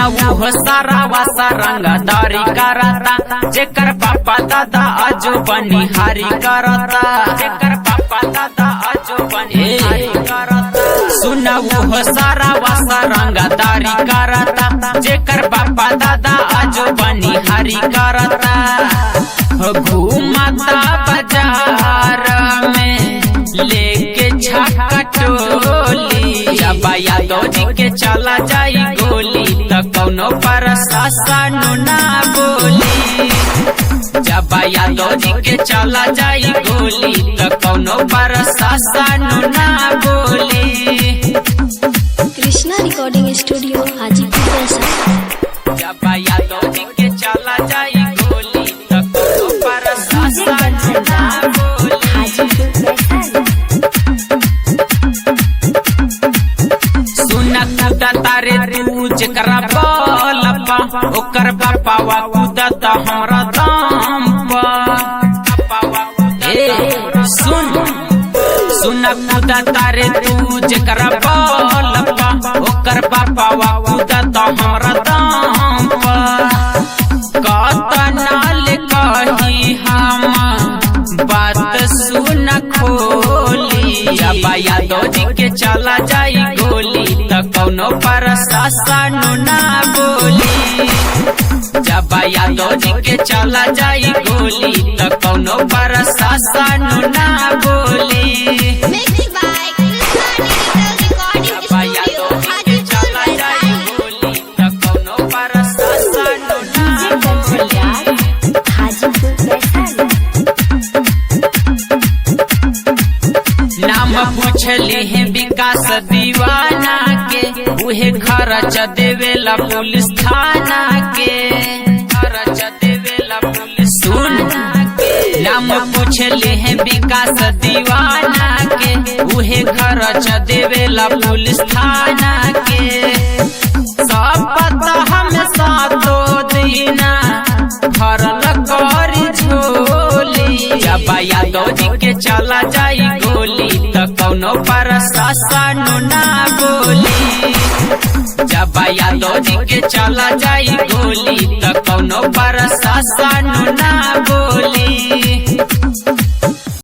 सुना वो सारा वासा रंगदारी करता, जेकर पापा दादा आजो बनिहारी करता, जेकर पापा दादा आजो बनिहारी करता। सुना वो सारा वासा रंगदारी करता, जेकर पापा दादा आजो बनिहारी करता। घूमता बाजार में लेके छक्का टोली, जब यादव जी के चला जाई गोली त कौनो प्रशासन ना बोली। जब यादव जी के चला जाई गोली त कौनो प्रशासन ना बोली। Krishna recording studio Hajipur Vaishali. जब यादव जी के चला जाई गोली त कौनो प्रशासन ना बोली। तारे तू जकरा बलपा ओकर बापावा कूदता हमरा दाम सुन कूदा तारे तू जकरा बलपा ओकर बापावा कूदता हमरा दाम कतना ले कही हम बात सुन खोली। जब यादव जी के चला जाई गोली त कौनो प्रशासन ना बोली। जब यादव जी के चला जाई गोली त कौनो प्रशासन ना बोली। जब यादव जी के चला जाई गोली त कौनो प्रशासन ना बोली। नाम पूछली है विकास दीवाना के, उहे खर्च देवेला पुलिस थाना के, खर्च देवेला पुलिस सुन। नाम पूछली है विकास दीवाना के, उहे खर्च देवेला पुलिस थाना के। सब पता हम सातो दीना भरल करी झोली। जब यादव जी के चला जाई गोली त कौनो प्रशासन ना बोली। जब यादव जी के चला जाई गोली त कौनो प्रशासन ना बोली।